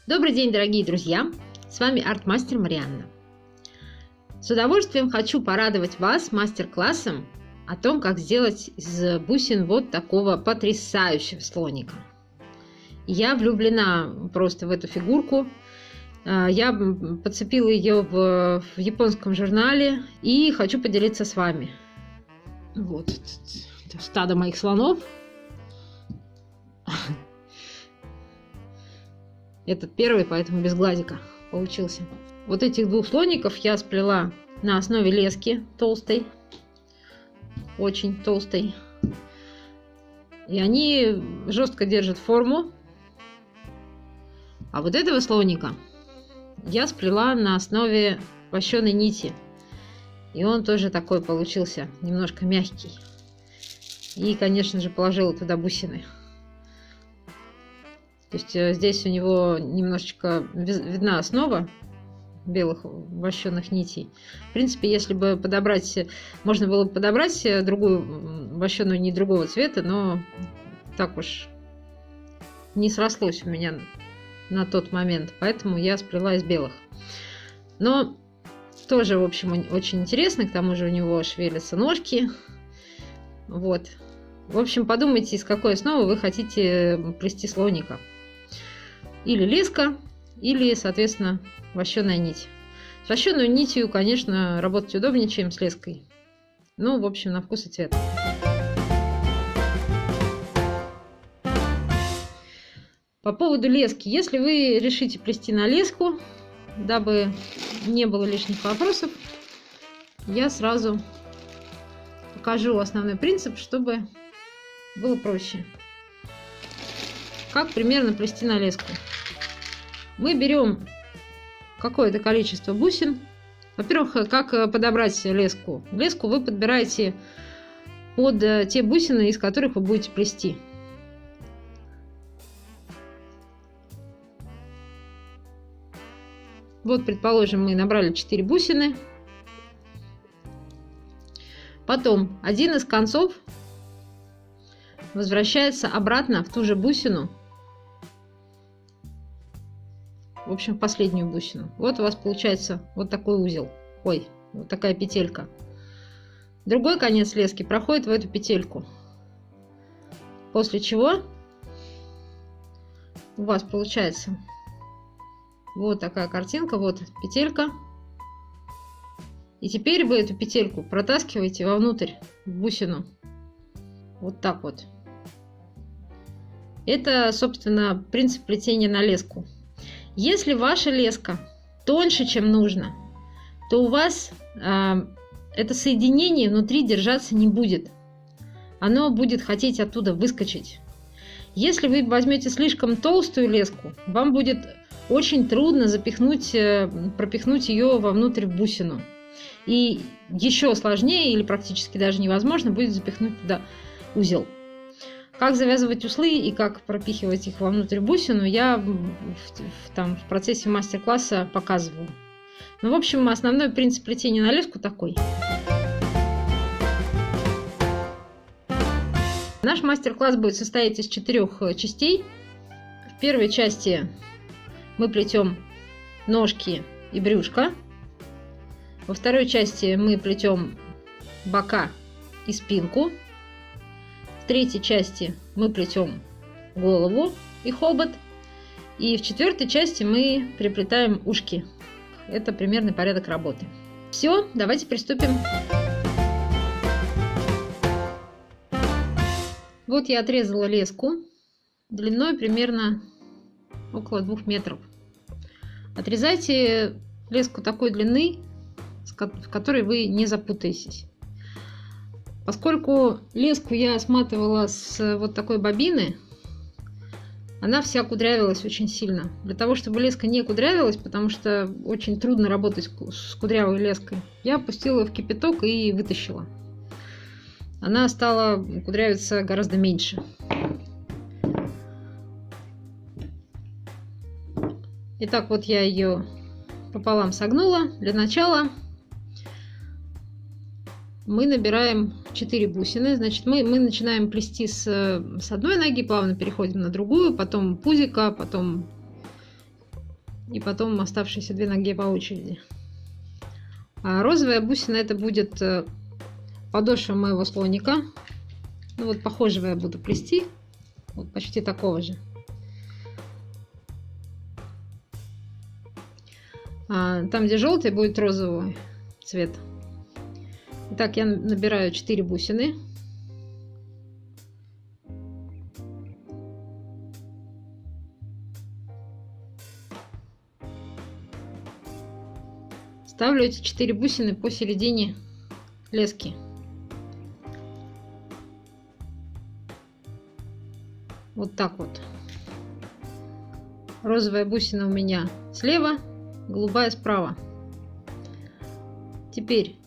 Добрый день, дорогие друзья! С вами арт-мастер Марианна. С удовольствием хочу порадовать вас мастер-классом о том, как сделать из бусин вот такого потрясающего слоника. Я влюблена просто в эту фигурку. Я подцепила ее в японском журнале и хочу поделиться с вами. Вот стадо моих слонов. Этот первый, поэтому без глазика получился. Вот этих двух слоников я сплела на основе лески толстой, очень толстой. И они жестко держат форму. А вот этого слоника я сплела на основе вощеной нити. И он тоже такой получился, немножко мягкий. И, конечно же, положила туда бусины. То есть здесь у него немножечко видна основа белых вощеных нитей. В принципе, если бы подобрать, можно было бы подобрать другую вощеную нить другого цвета, но так уж не срослось у меня на тот момент, поэтому я сплела из белых. Но тоже, в общем, очень интересно, к тому же у него шевелятся ножки. Вот. В общем, подумайте, из какой основы вы хотите плести слоника. Или леска, или, соответственно, вощеная нить. С вощеной нитью, конечно, работать удобнее, чем с леской. Ну, в общем, на вкус и цвет. По поводу лески. Если вы решите плести на леску, дабы не было лишних вопросов, я сразу покажу основной принцип, чтобы было проще. Как примерно плести на леску. Мы берем какое-то количество бусин. Во-первых, как подобрать леску? Леску вы подбираете под те бусины, из которых вы будете плести. Вот, предположим, мы набрали 4 бусины. Потом один из концов возвращается обратно в ту же бусину. В общем, в последнюю бусину. Вот у вас получается вот такой узел. Ой, вот такая петелька. Другой конец лески проходит в эту петельку. После чего у вас получается вот такая картинка. Вот петелька. И теперь вы эту петельку протаскиваете вовнутрь, в бусину. Вот так вот. Это, собственно, принцип плетения на леску. Если ваша леска тоньше, чем нужно, то у вас это соединение внутри держаться не будет. Оно будет хотеть оттуда выскочить. Если вы возьмете слишком толстую леску, вам будет очень трудно пропихнуть ее вовнутрь в бусину. И еще сложнее или практически даже невозможно будет запихнуть туда узел. Как завязывать узлы и как пропихивать их вовнутрь бусину, я в процессе мастер-класса показываю. Ну, в общем, основной принцип плетения на леску такой. Наш мастер-класс будет состоять из 4 частей. В первой части мы плетем ножки и брюшко. Во второй части мы плетем бока и спинку. В третьей части мы плетем голову и хобот. И в 4-й части мы приплетаем ушки. Это примерный порядок работы. Все, давайте приступим. Вот я отрезала леску длиной примерно около 2 метров. Отрезайте леску такой длины, в которой вы не запутаетесь. Поскольку леску я сматывала с вот такой бобины, она вся кудрявилась очень сильно. Для того, чтобы леска не кудрявилась, потому что очень трудно работать с кудрявой леской, я опустила ее в кипяток и вытащила. Она стала кудрявиться гораздо меньше. Итак, вот я ее пополам согнула. Для начала мы набираем 4 бусины. Значит, мы начинаем плести с одной ноги, плавно переходим на другую, потом пузика, потом и потом оставшиеся 2 ноги по очереди. А розовая бусина — это будет подошва моего слоника. Ну вот похожего я буду плести, вот почти такого же. Там, где желтый, будет розовый цвет. Итак, я набираю 4 бусины. Ставлю эти 4 бусины посередине лески. Вот так вот. Розовая бусина у меня слева, голубая справа. Теперь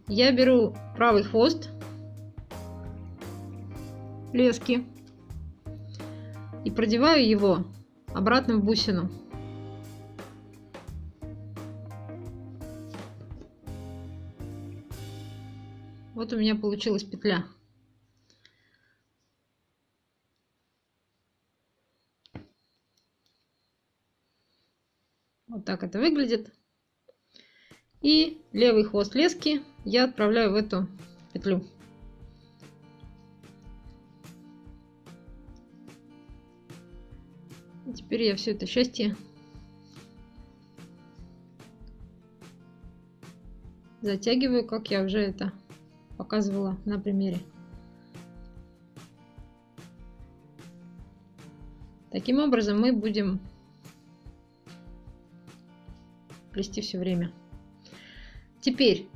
я беру правый хвост лески и продеваю его обратно в бусину. Вот у меня получилась петля. Вот так это выглядит. И левый хвост лески я отправляю в эту петлю. И теперь я все это счастье затягиваю, как я уже это показывала на примере. Таким образом мы будем плести все время. Теперь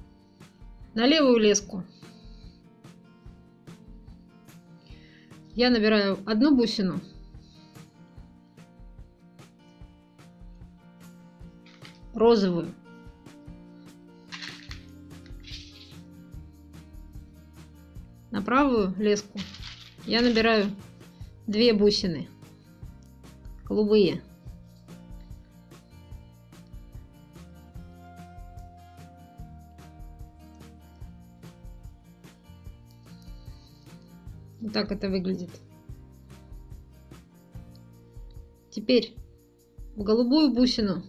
на левую леску я набираю одну бусину, розовую, на правую леску я набираю 2 бусины, голубые. Вот так это выглядит. Теперь в голубую бусину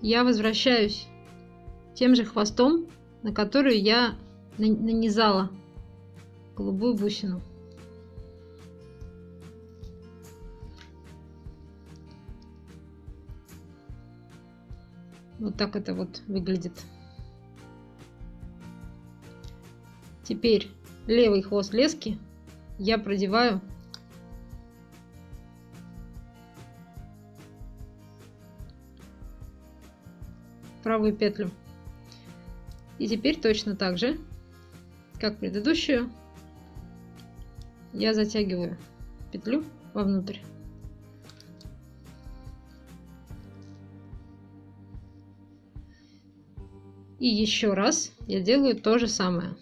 я возвращаюсь тем же хвостом, на который я нанизала голубую бусину. Вот так это вот выглядит. Теперь левый хвост лески я продеваю в правую петлю. И теперь точно так же, как предыдущую, я затягиваю петлю вовнутрь. И еще раз я делаю то же самое.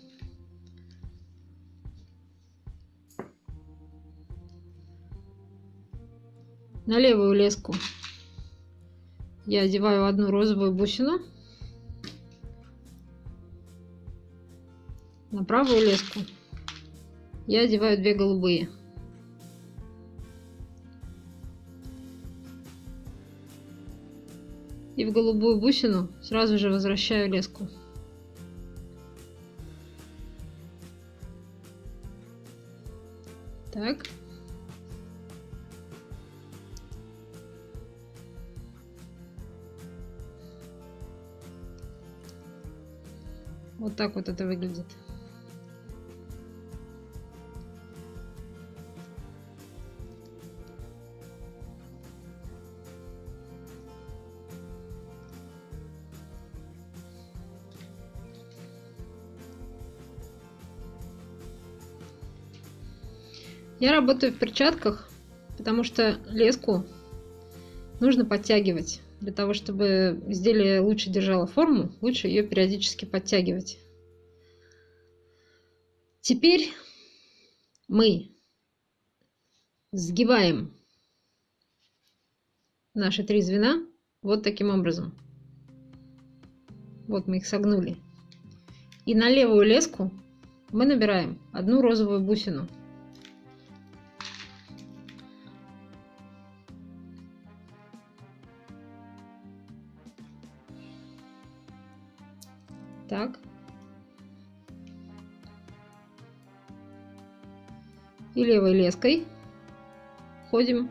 На левую леску я одеваю одну розовую бусину, на правую леску я одеваю 2 голубые. И в голубую бусину сразу же возвращаю леску. Так. Вот так вот это выглядит. Я работаю в перчатках, потому что леску нужно подтягивать. Для того, чтобы изделие лучше держало форму, лучше ее периодически подтягивать. Теперь мы сгибаем наши 3 звена вот таким образом. Вот мы их согнули. И на левую леску мы набираем одну розовую бусину. Так. И левой леской входим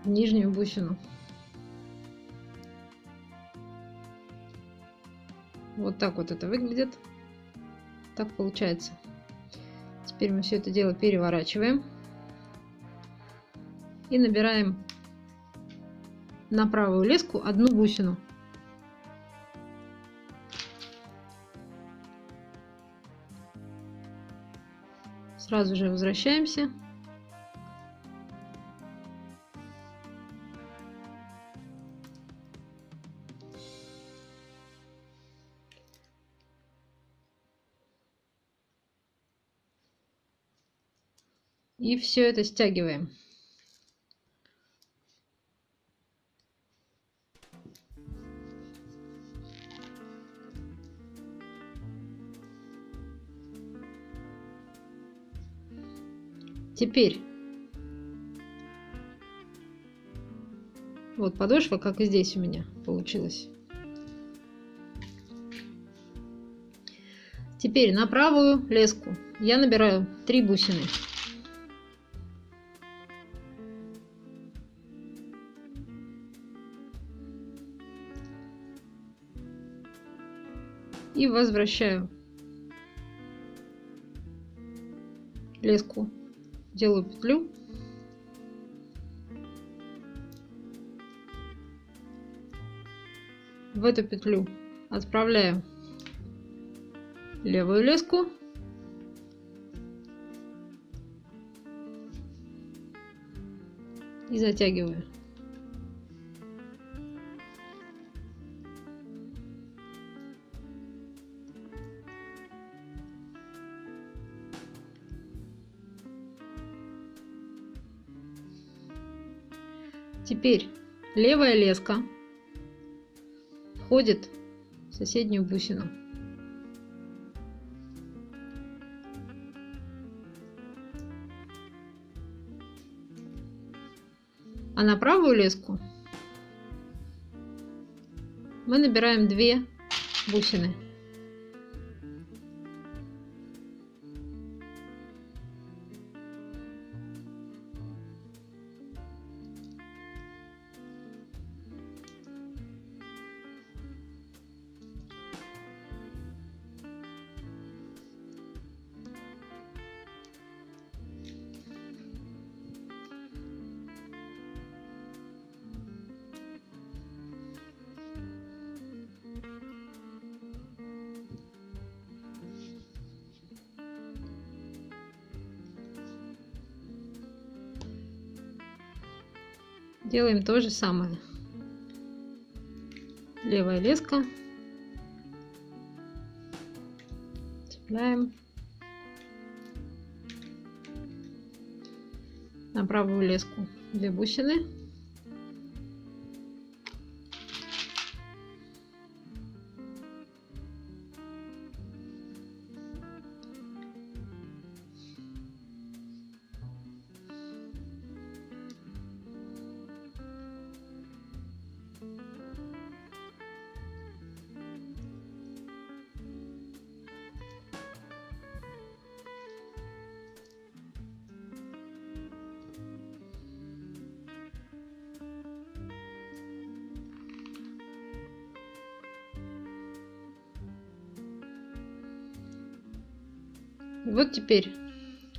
в нижнюю бусину. Вот так вот это выглядит. Так получается. Теперь мы все это дело переворачиваем и набираем на правую леску одну бусину. Сразу же возвращаемся. И все это стягиваем. Теперь вот подошва, как и здесь у меня получилось. Теперь на правую леску я набираю 3 бусины. И возвращаю леску, делаю петлю, в эту петлю отправляю левую леску и затягиваю. Теперь левая леска входит в соседнюю бусину. А на правую леску мы набираем 2 бусины. Делаем то же самое. Левая леска. Цепляем. На правую леску 2 бусины. Вот теперь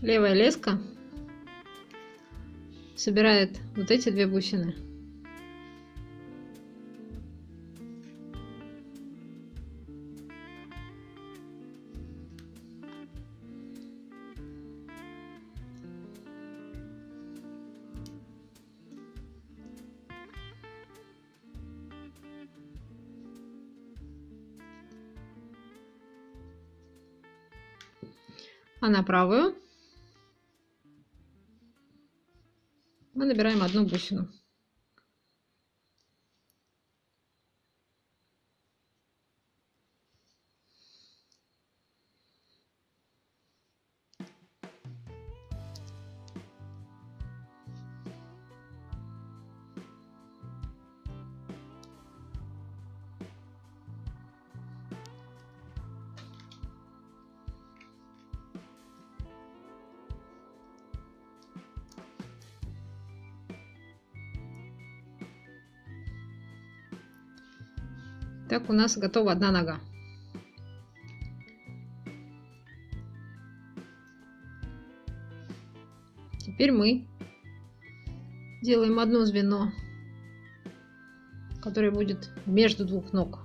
левая леска собирает вот эти 2 бусины. А на правую мы набираем 1 бусину. Так у нас готова одна нога. Теперь мы делаем одно звено, которое будет между двух ног.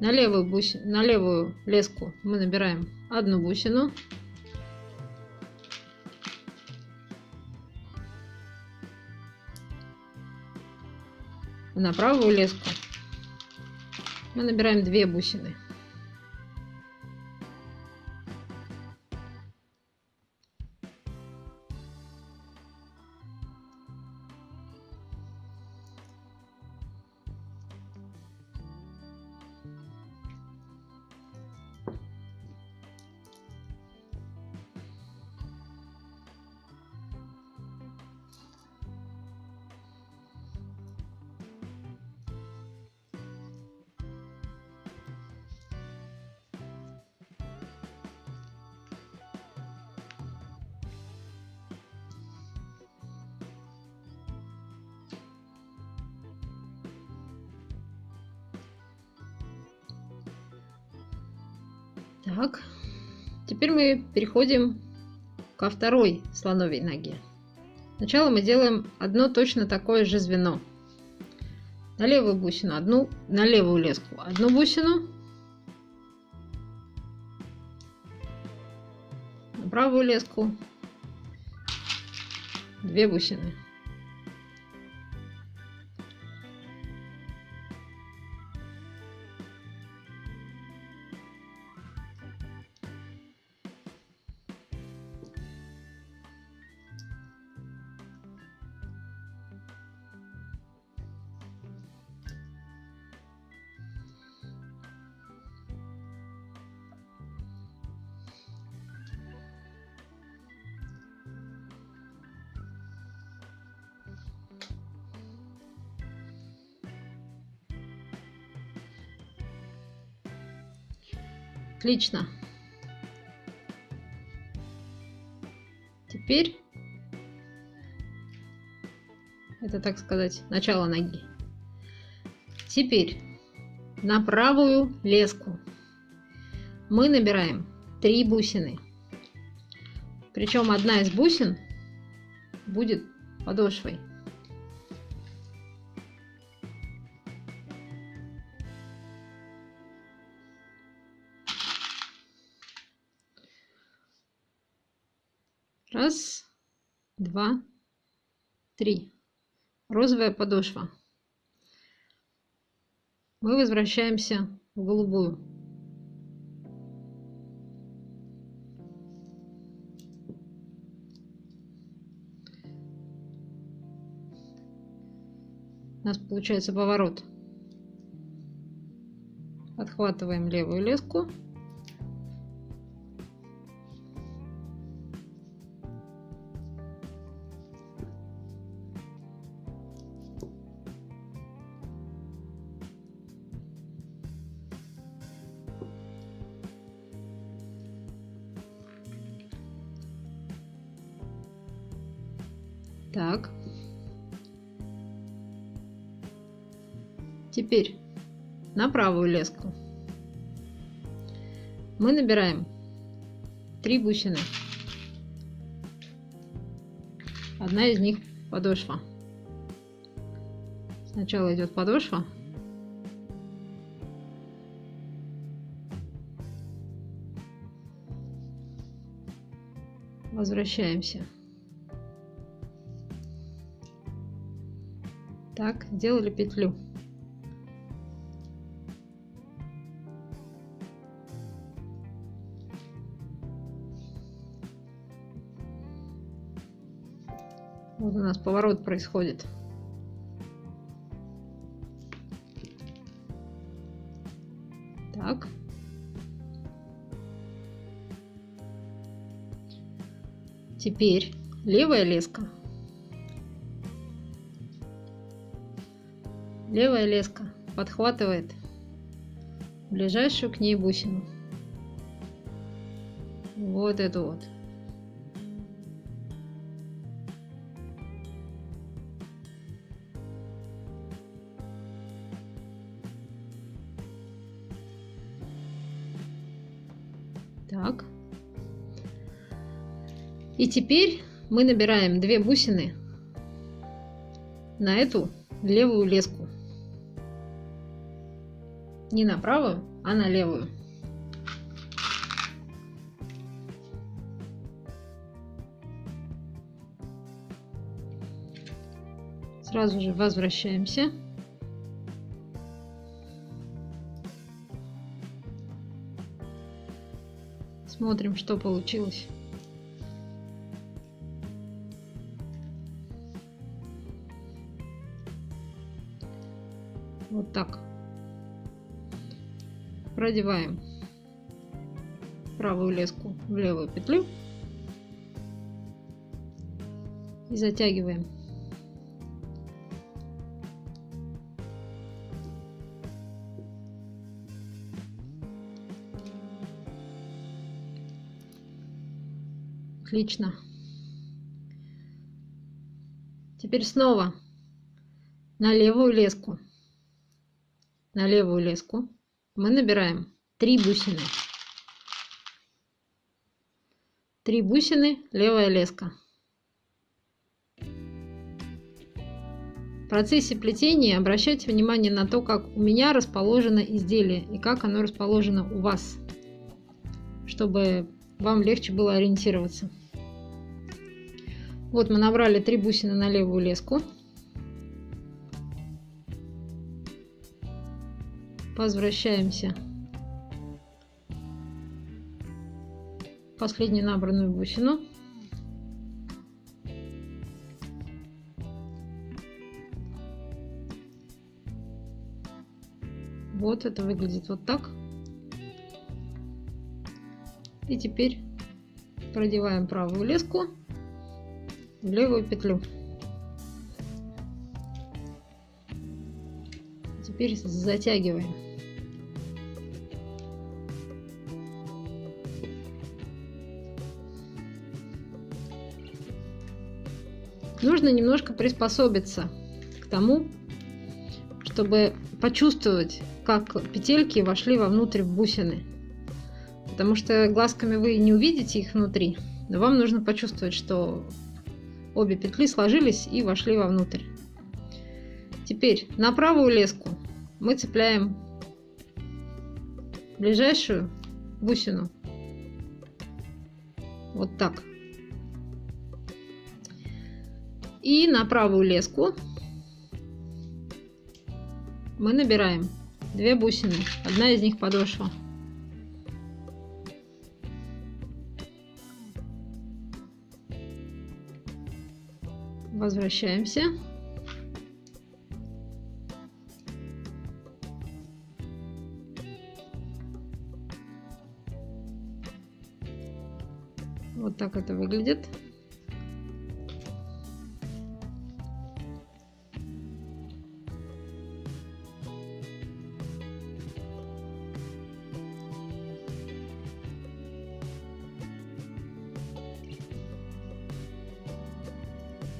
На левую леску мы набираем одну бусину. На правую леску мы набираем 2 бусины. Так, теперь мы переходим ко второй слоновьей ноге. Сначала мы делаем одно точно такое же звено. На левую бусину на левую леску одну бусину, на правую леску 2 бусины. Отлично. Теперь это, так сказать, начало ноги. Теперь на правую леску мы набираем 3 бусины. Причем одна из бусин будет подошвой. Раз, 2, 3. Розовая подошва. Мы возвращаемся в голубую. У нас получается поворот. Отхватываем левую леску. Так. Теперь на правую леску мы набираем 3 бусины. Одна из них подошва. Сначала идет подошва. Возвращаемся. Так, сделали петлю. Вот у нас поворот происходит. Так. Теперь левая леска. Левая леска подхватывает ближайшую к ней бусину. Вот эту вот. Так. И теперь мы набираем 2 бусины на эту левую леску. Не на правую, а на левую. Сразу же возвращаемся. Смотрим, что получилось. Вот так. Продеваем правую леску в левую петлю и затягиваем. Отлично. Теперь снова на левую леску. На левую леску мы набираем 3 бусины. 3 бусины, левая леска. В процессе плетения обращайте внимание на то, как у меня расположено изделие и как оно расположено у вас, чтобы вам легче было ориентироваться. Вот мы набрали 3 бусины на левую леску. Возвращаемся в последнюю набранную бусину. Вот это выглядит вот так. И теперь продеваем правую леску в левую петлю. Теперь затягиваем. Нужно немножко приспособиться к тому, чтобы почувствовать, как петельки вошли вовнутрь в бусины. Потому что глазками вы не увидите их внутри, но вам нужно почувствовать, что обе петли сложились и вошли вовнутрь. Теперь на правую леску мы цепляем ближайшую бусину. Вот так. И на правую леску мы набираем 2 бусины. Одна из них подошва. Возвращаемся. Вот так это выглядит.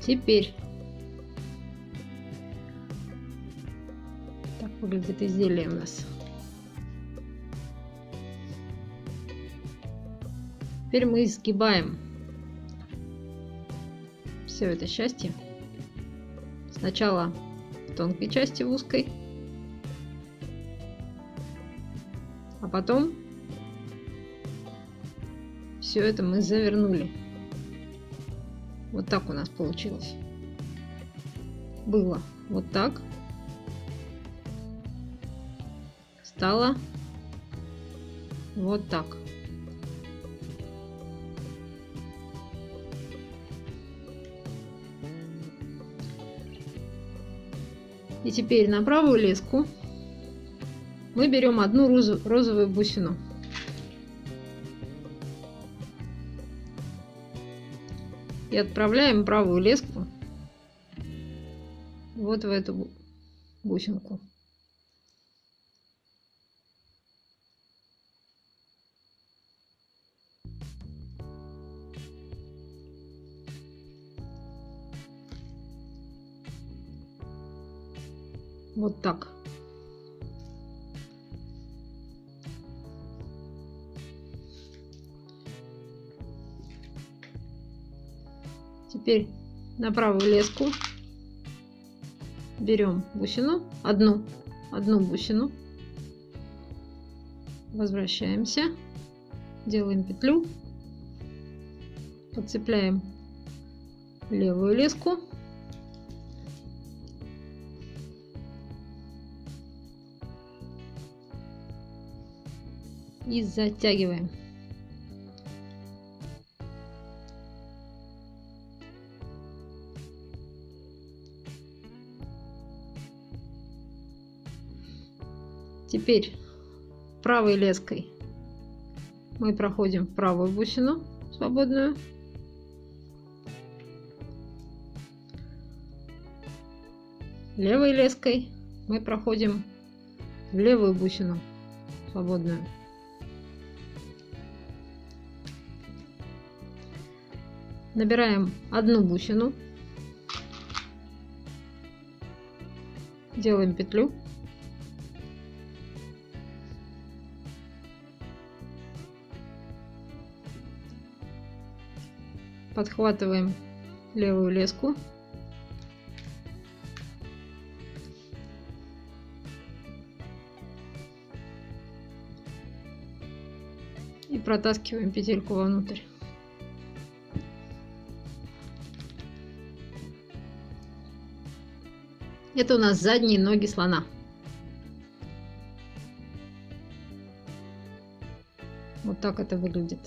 Теперь так выглядит изделие у нас. Теперь мы сгибаем все это счастье. Сначала в тонкой части, в узкой, а потом все это мы завернули. Вот так у нас получилось. Было вот так. Стало вот так. И теперь на правую леску мы берем одну розовую бусину. И отправляем правую леску вот в эту бусинку. Вот так. Теперь на правую леску берем бусину, одну бусину, возвращаемся, делаем петлю, подцепляем левую леску, и затягиваем. Теперь правой леской мы проходим правую бусину свободную, левой леской мы проходим левую бусину свободную. Набираем одну бусину, делаем петлю, подхватываем левую леску, и протаскиваем петельку вовнутрь. Это у нас задние ноги слона. Вот так это выглядит.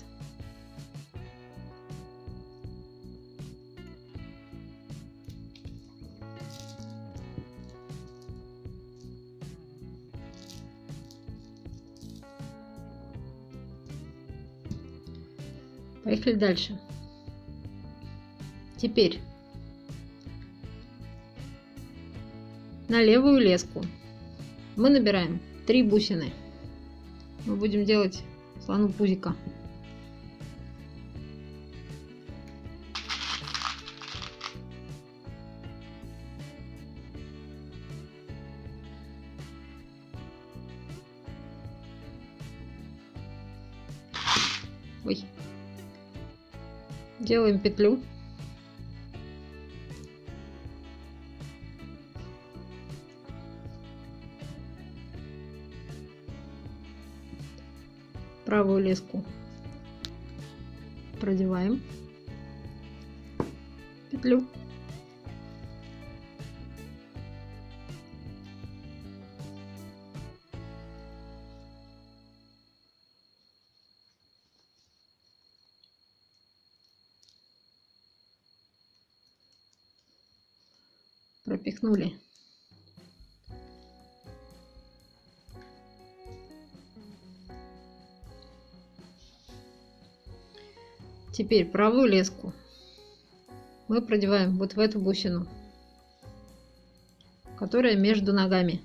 Поехали дальше. Теперь на левую леску мы набираем 3 бусины. Мы будем делать слону пузика. Ой. Делаем петлю. Правую леску продеваем петлю. Пропихнули. Теперь правую леску мы продеваем вот в эту бусину, которая между ногами.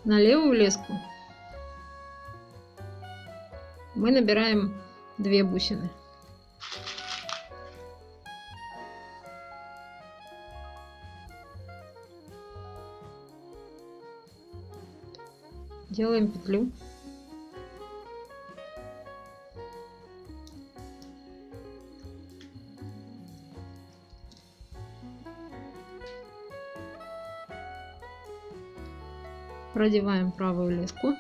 На левую леску мы набираем 2 бусины. Делаем петлю. Продеваем правую леску.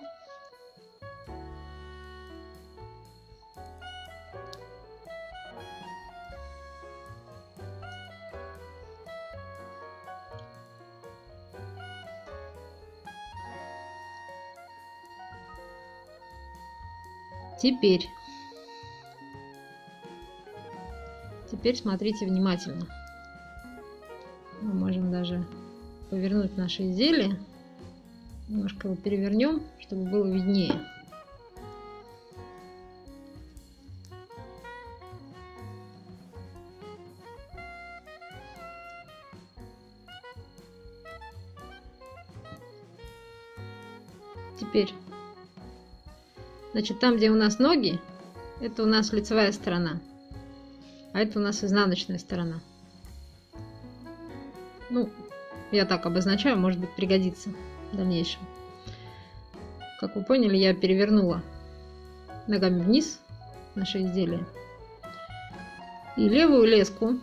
Теперь смотрите внимательно. Мы можем даже повернуть наше изделие. Немножко его перевернем, чтобы было виднее. Теперь, значит, там, где у нас ноги, Это у нас лицевая сторона, а это у нас изнаночная сторона. Ну, я так обозначаю, может быть, пригодится в дальнейшем. Как вы поняли, я перевернула ногами вниз наше изделие. И левую леску,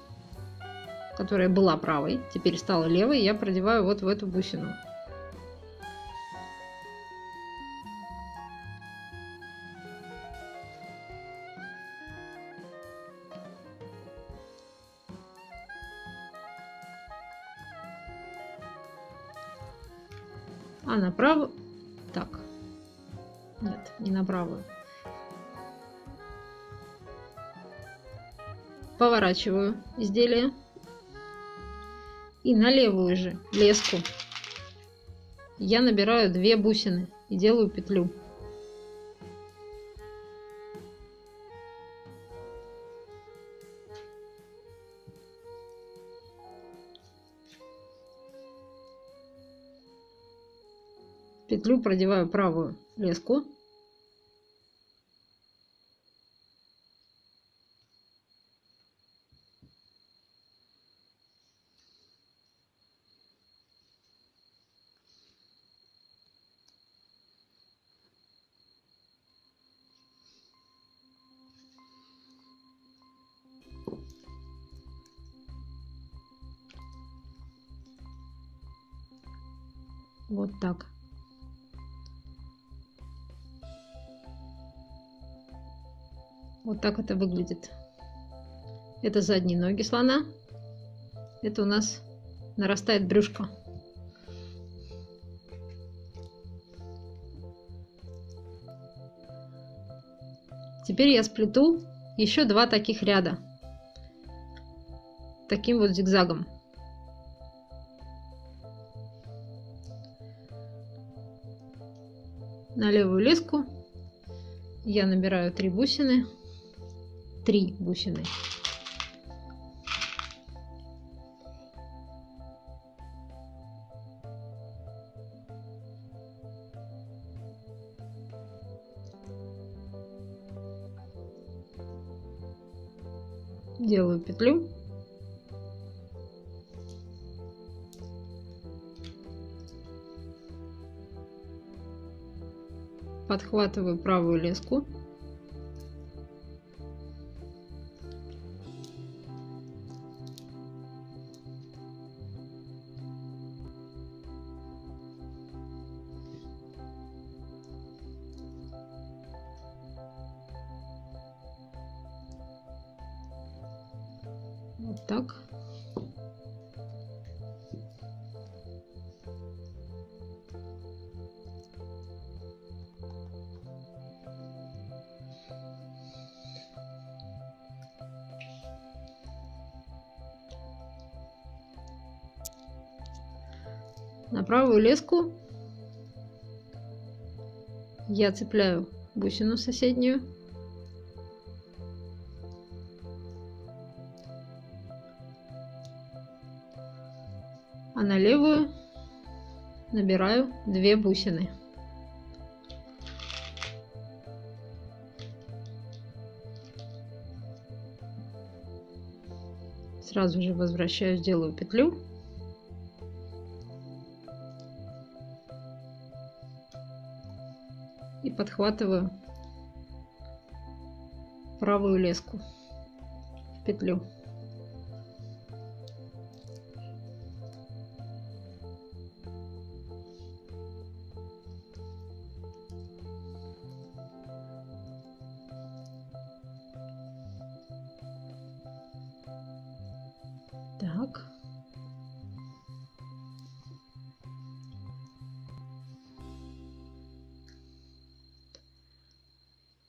которая была правой, теперь стала левой, я продеваю вот в эту бусину. А направо... Так. Нет, не направо. Поворачиваю изделие. И на левую же леску я набираю 2 бусины и делаю петлю. В петлю продеваю правую леску. Вот так. Вот так это выглядит. Это задние ноги слона. Это у нас нарастает брюшко. Теперь я сплету еще 2 таких ряда. Таким вот зигзагом. На левую леску я набираю 3 бусины. 3 бусины. Делаю петлю. Подхватываю правую леску. Вот так. На правую леску я цепляю бусину соседнюю. А на левую набираю 2 бусины. Сразу же возвращаюсь, делаю петлю. И подхватываю правую леску в петлю. Так.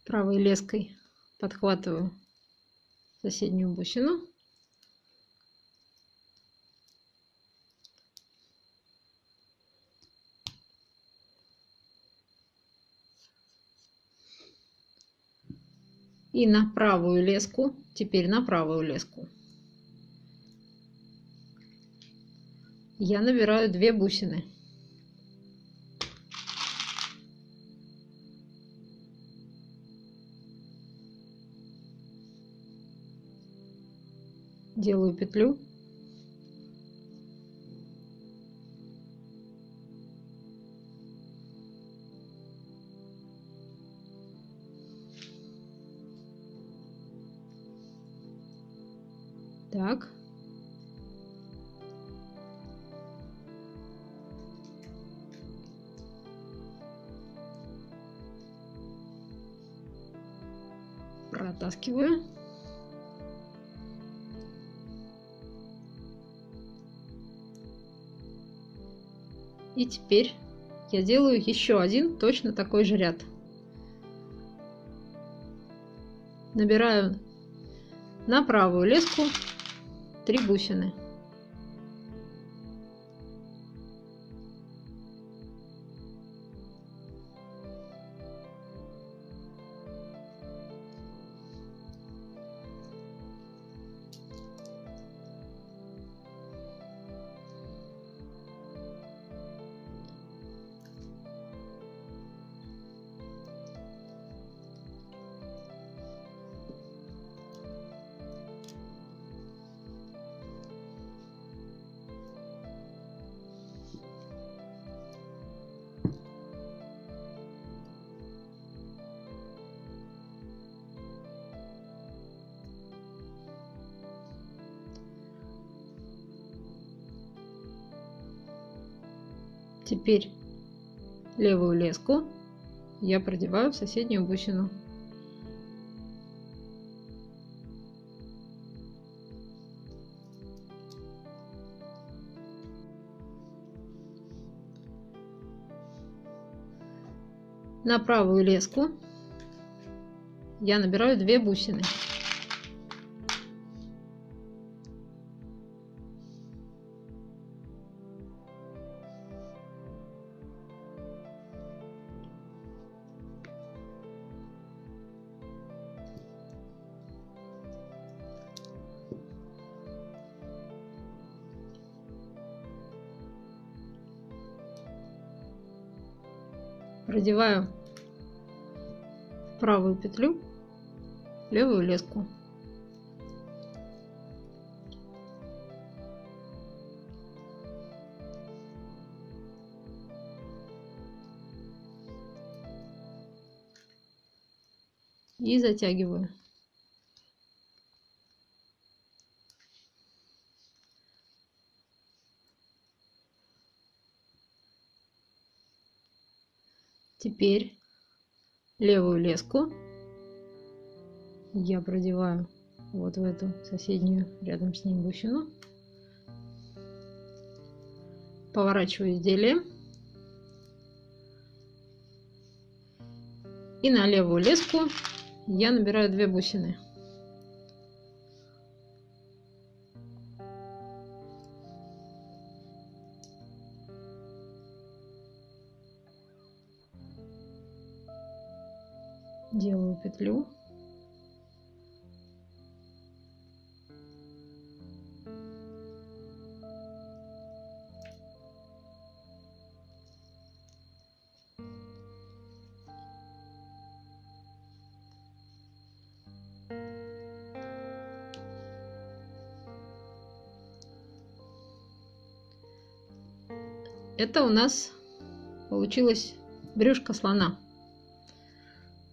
Правой леской подхватываю соседнюю бусину. И на правую леску, теперь на правую леску, я набираю 2 бусины. Делаю петлю. Так. Протаскиваю. И теперь я делаю еще один точно такой же ряд. Набираю на правую леску 3 бусины. Теперь левую леску я продеваю в соседнюю бусину. На правую леску я набираю 2 бусины. Продеваю в правую петлю левую леску. И затягиваю. Теперь левую леску я продеваю вот в эту соседнюю рядом с ней бусину, поворачиваю изделие и на левую леску я набираю 2 бусины. Делаю петлю. Это у нас получилось брюшко слона.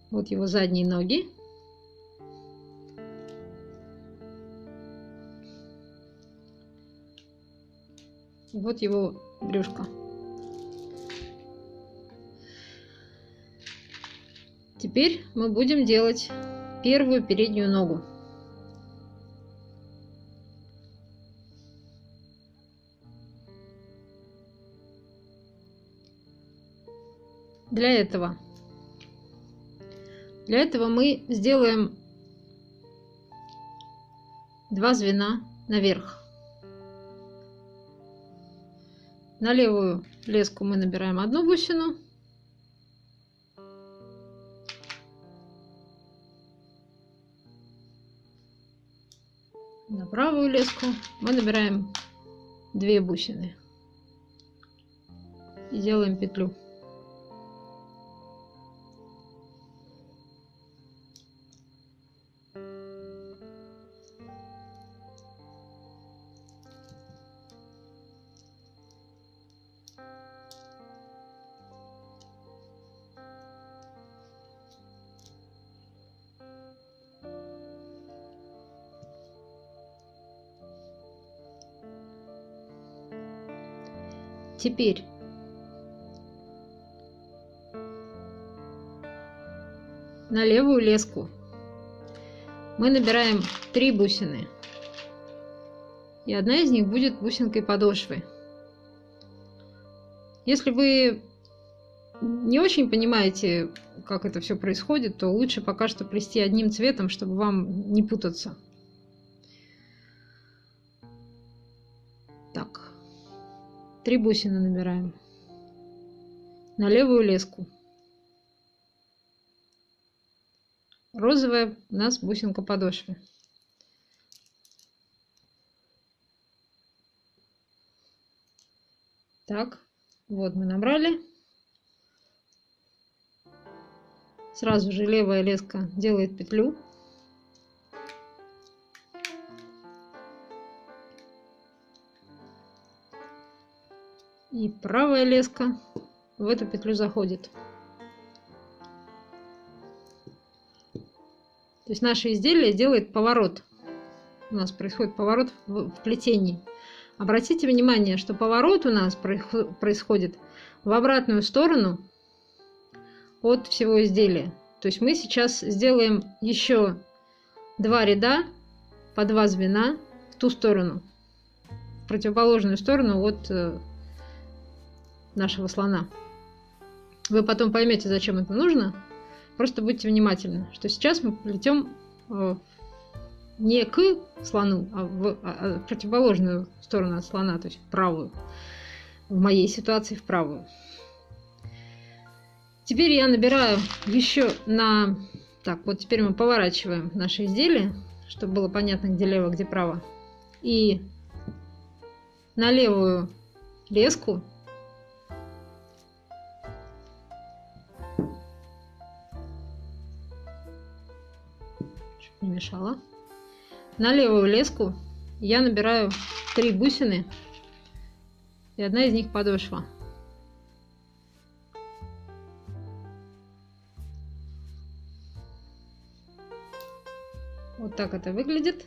Вот его задние ноги. Вот его брюшко. Теперь мы будем делать первую переднюю ногу. Для этого мы сделаем 2 звена наверх. На левую леску мы набираем 1 бусину. На правую леску мы набираем 2 бусины. И делаем петлю. Теперь на левую леску мы набираем 3 бусины, и одна из них будет бусинкой подошвы. Если вы не очень понимаете, как это все происходит, то лучше пока что плести одним цветом, чтобы вам не путаться. Так, 3 бусины набираем на левую леску. Розовая у нас бусинка подошвы. Так, вот мы набрали. Сразу же левая леска делает петлю. И правая леска в эту петлю заходит. То есть наше изделие делает поворот. У нас происходит поворот в плетении. Обратите внимание, что поворот у нас происходит в обратную сторону от всего изделия. То есть мы сейчас сделаем еще 2 ряда по 2 звена в ту сторону, в противоположную сторону от нашего слона. Вы потом поймете, зачем это нужно. Просто будьте внимательны, что сейчас мы плетем не к слону, а в противоположную сторону от слона, то есть в правую. В моей ситуации в правую. Теперь я набираю еще на... Так, вот теперь мы поворачиваем наше изделие, чтобы было понятно, где лево, где право. И на левую леску не мешало. На левую леску я набираю 3 бусины, и одна из них подошва. Вот так это выглядит.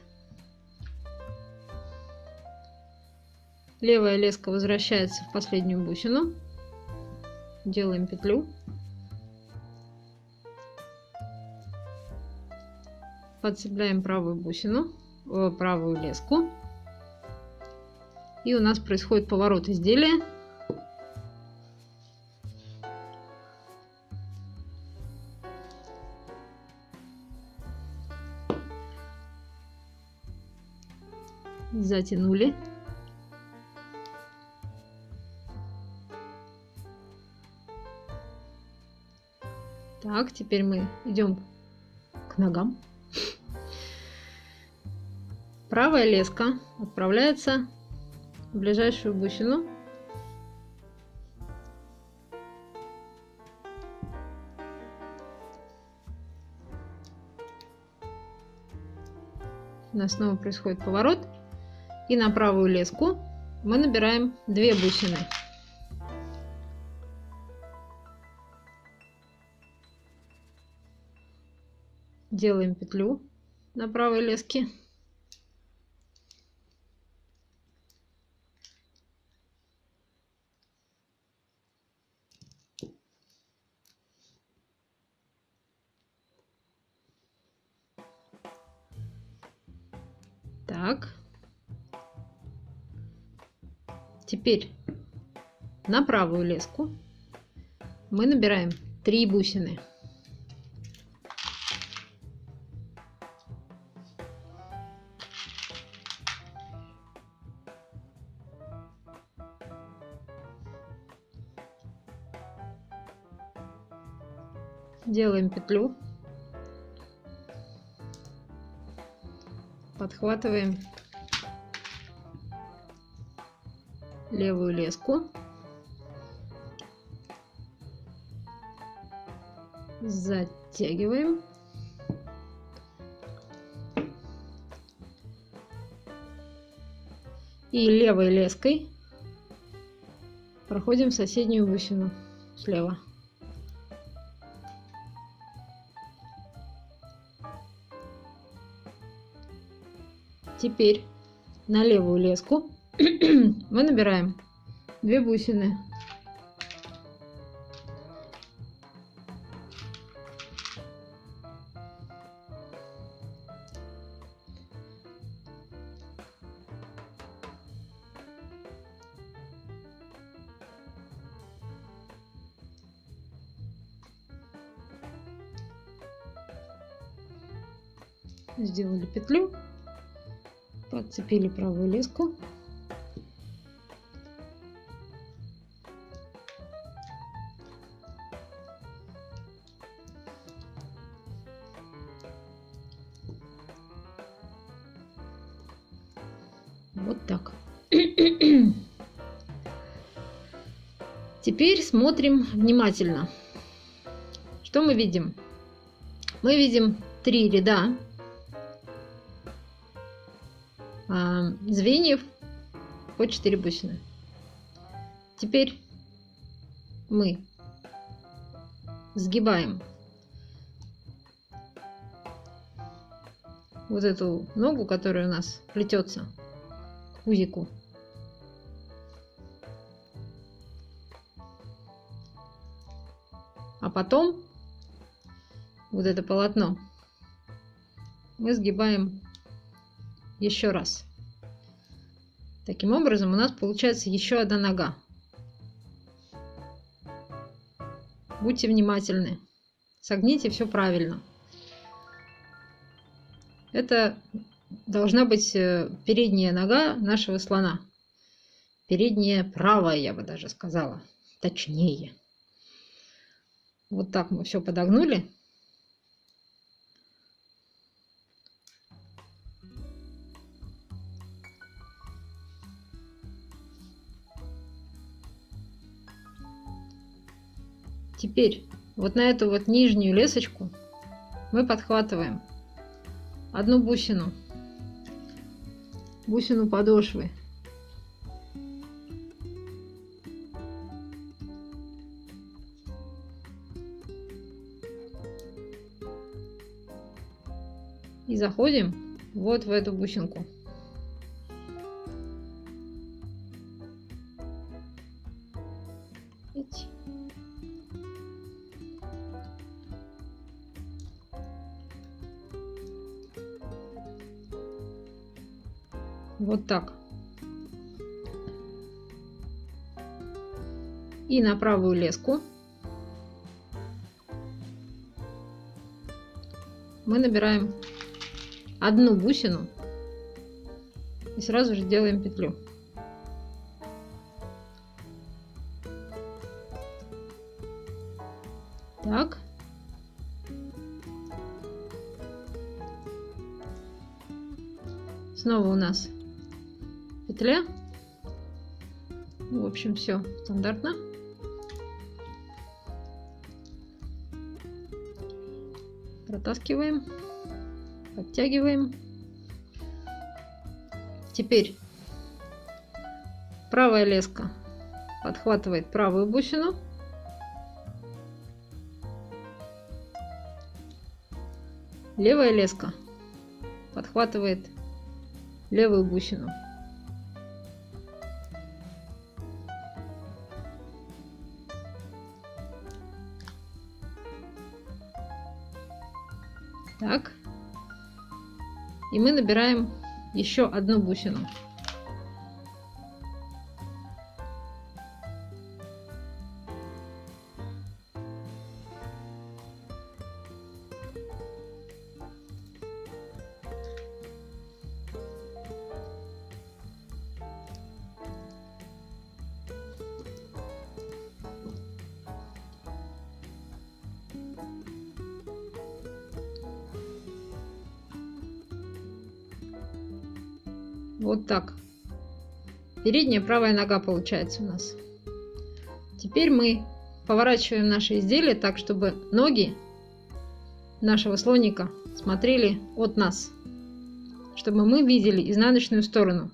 Левая леска возвращается в последнюю бусину. Делаем петлю. Подцепляем правую бусину, правую леску. И у нас происходит поворот изделия. Затянули. Так, теперь мы идем к ногам. Правая леска отправляется в ближайшую бусину. У нас снова происходит поворот. И на правую леску мы набираем 2 бусины. Делаем петлю на правой леске. Так. Теперь на правую леску мы набираем 3 бусины. Делаем петлю, подхватываем левую леску, затягиваем и левой леской проходим в соседнюю бусину слева. Теперь на левую леску мы набираем 2 бусины. Сделали петлю, подцепили правую леску, вот так. Теперь смотрим внимательно. Что мы видим? Мы видим 3 ряда звеньев по 4 бусины. Теперь мы сгибаем вот эту ногу, которая у нас плетется к узику. А потом вот это полотно мы сгибаем еще раз. Таким образом у нас получается еще одна нога. Будьте внимательны. Согните все правильно. Это должна быть передняя нога нашего слона. Передняя правая, я бы даже сказала. Точнее. Вот так мы все подогнули. Теперь вот на эту вот нижнюю лесочку мы подхватываем одну бусину, бусину подошвы. И заходим вот в эту бусинку. Вот так. И на правую леску мы набираем одну бусину и сразу же делаем петлю. Так. Снова у нас петля. В общем, все стандартно. Протаскиваем, подтягиваем. Теперь правая леска подхватывает правую бусину. Левая леска подхватывает левую бусину. Так. И мы набираем еще одну бусину. Вот так. Передняя правая нога получается у нас. Теперь мы поворачиваем наше изделие так, чтобы ноги нашего слоника смотрели от нас, чтобы мы видели изнаночную сторону.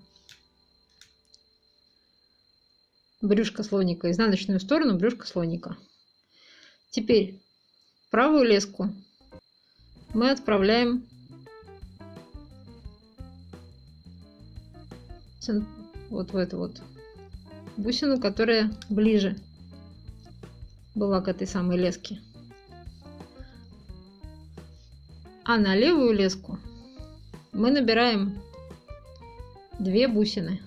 брюшко слоника, изнаночную сторону брюшка слоника. Теперь правую леску мы отправляем вот в эту вот бусину, которая ближе была к этой самой леске. А на левую леску мы набираем 2 бусины.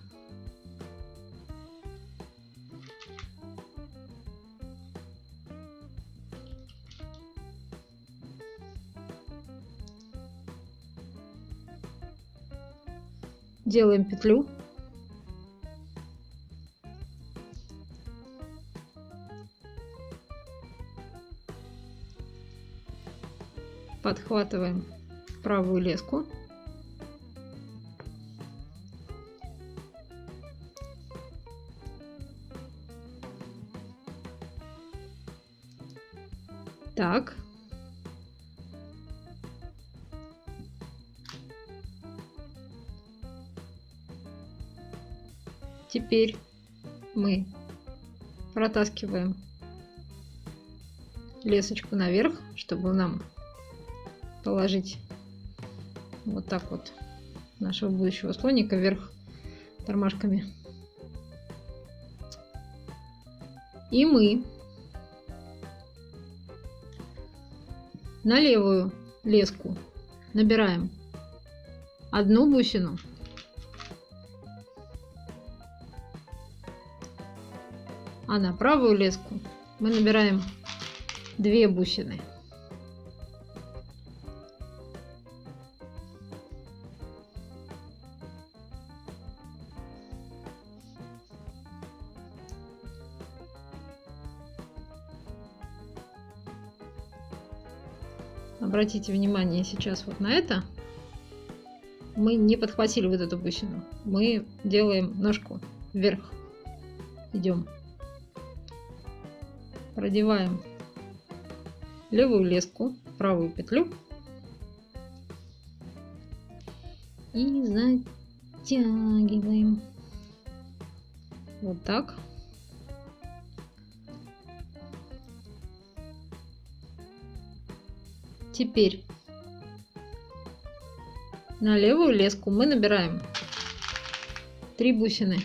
Делаем петлю. Подхватываем правую леску. Так. Теперь мы протаскиваем лесочку наверх, чтобы нам положить вот так вот нашего будущего слоника вверх тормашками. И мы на левую леску набираем 1 бусину, а на правую леску мы набираем 2 бусины. Обратите внимание сейчас вот на это. Мы не подхватили вот эту бусину. Мы делаем ножку вверх. Идем. Продеваем левую леску, правую петлю и затягиваем. Вот так. Теперь на левую леску мы набираем 3 бусины.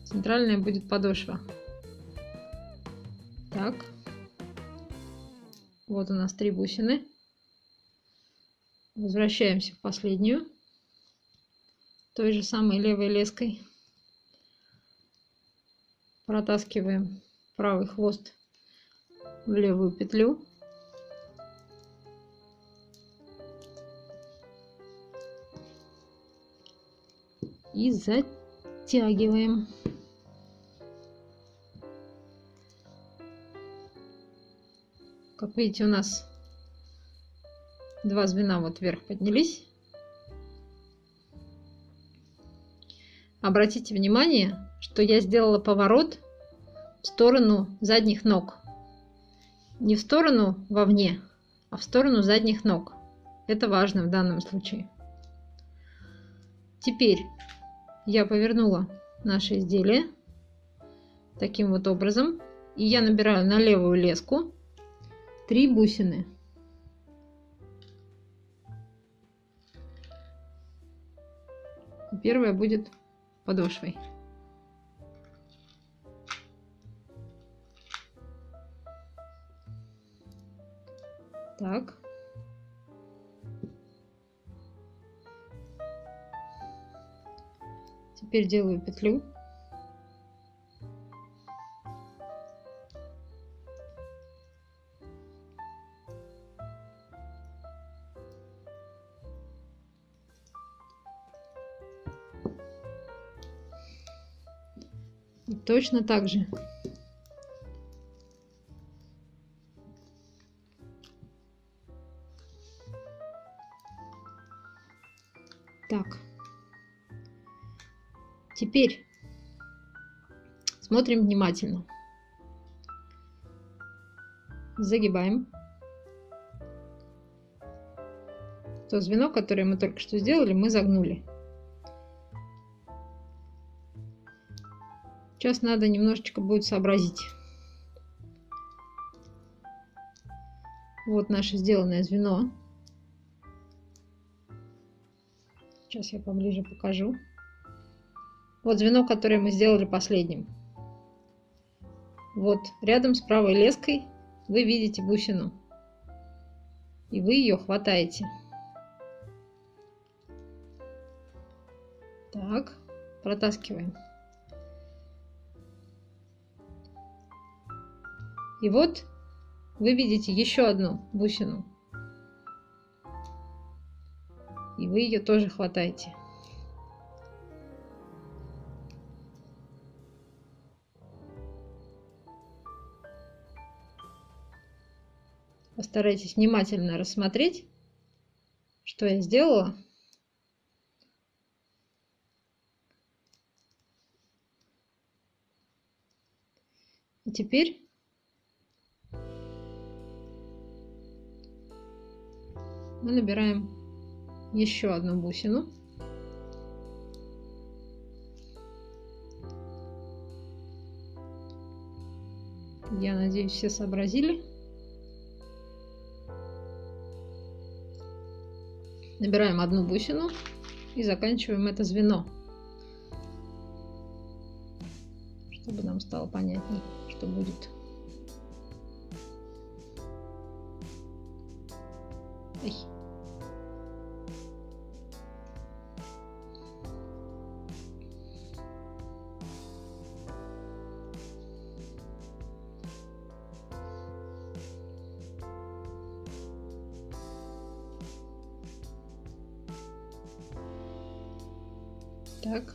Центральная будет подошва. Так. Вот у нас 3 бусины. Возвращаемся в последнюю. Той же самой левой леской. Протаскиваем правый хвост в левую петлю. И затягиваем. Как видите, у нас 2 звена вот вверх поднялись. Обратите внимание, что я сделала поворот в сторону задних ног. Не в сторону вовне, а в сторону задних ног. Это важно в данном случае. Теперь я повернула наше изделие таким вот образом. И я набираю на левую леску 3 бусины. Первая будет подошвой. Так. Теперь делаю петлю. И точно так же. Так. Теперь смотрим внимательно. Загибаем. То звено, которое мы только что сделали, мы загнули. Сейчас надо немножечко будет сообразить. Вот наше сделанное звено. Сейчас я поближе покажу. Вот звено, которое мы сделали последним. Вот рядом с правой леской вы видите бусину. И вы ее хватаете. Так, протаскиваем. И вот вы видите еще одну бусину. И вы ее тоже хватаете. Постарайтесь внимательно рассмотреть, что я сделала. И теперь мы набираем еще одну бусину. Я надеюсь, все сообразили. Набираем одну бусину и заканчиваем это звено, чтобы нам стало понятней, что будет. Ай. Так,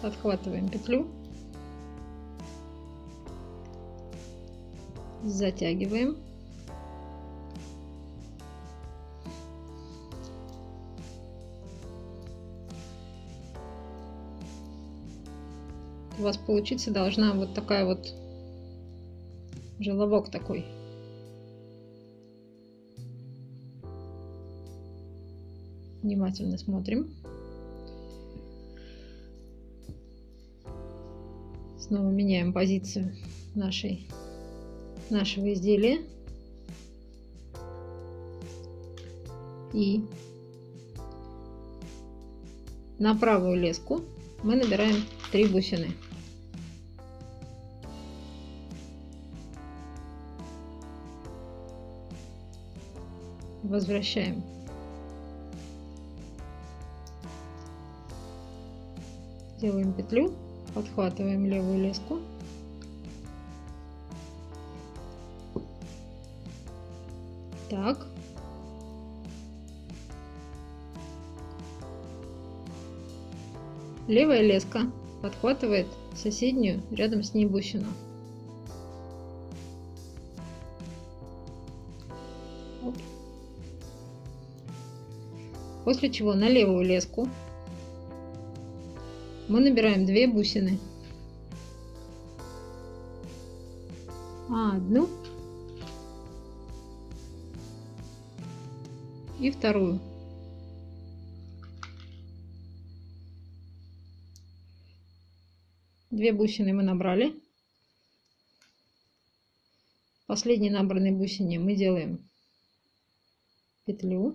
отхватываем петлю, затягиваем, у вас получиться должна вот такая вот желобок такой. Внимательно смотрим. Снова меняем позицию нашего изделия. И на правую леску мы набираем 3 бусины. Возвращаем. Делаем петлю. Подхватываем левую леску. Так. Левая леска подхватывает соседнюю рядом с ней бусину. Оп. После чего на левую леску мы набираем 2 бусины. Одну и вторую. Две бусины мы набрали. В последней набранной бусине мы делаем петлю.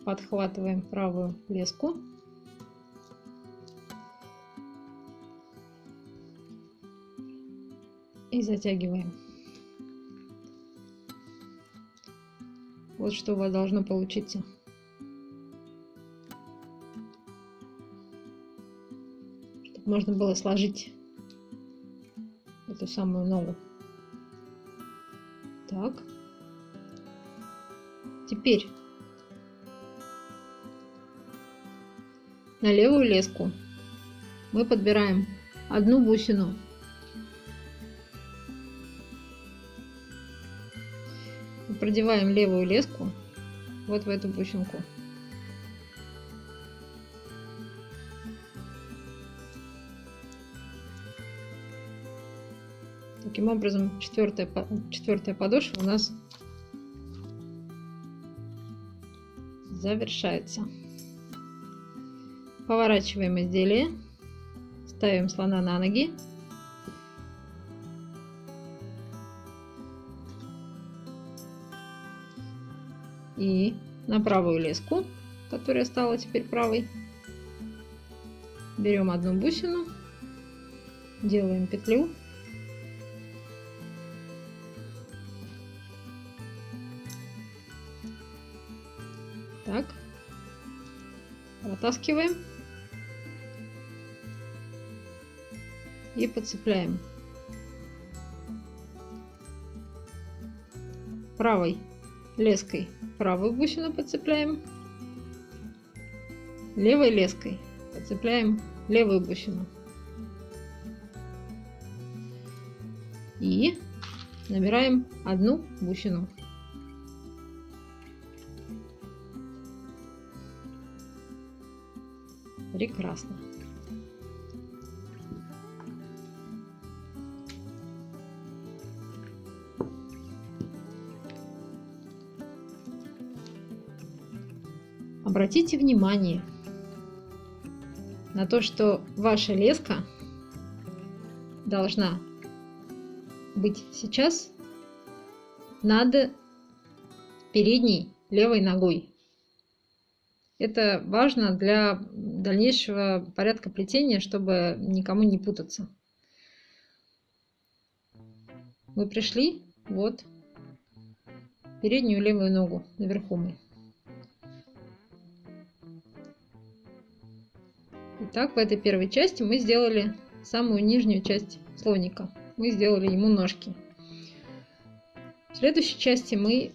Подхватываем правую леску. И затягиваем. Вот что у вас должно получиться. Чтобы можно было сложить эту самую ногу. Так. Теперь на левую леску мы подбираем одну бусину. И продеваем левую леску вот в эту бусинку. Таким образом, четвертая подошва у нас завершается. Поворачиваем изделие, ставим слона на ноги. И на правую леску, которая стала теперь правой, берем одну бусину, делаем петлю. Так, протаскиваем и подцепляем. Правой леской правую бусину подцепляем, левой леской подцепляем левую бусину и набираем одну бусину. Прекрасно. Обратите внимание на то, что ваша леска должна быть сейчас над передней левой ногой. Это важно для дальнейшего порядка плетения, чтобы никому не путаться. Вы пришли, вот, переднюю левую ногу наверху мы. Итак, в этой первой части мы сделали самую нижнюю часть слоника. Мы сделали ему ножки. В следующей части мы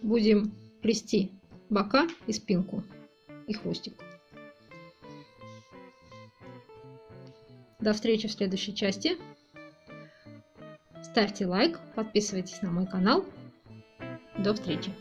будем плести бока и спинку и хвостик. До встречи в следующей части. Ставьте лайк, подписывайтесь на мой канал. До встречи!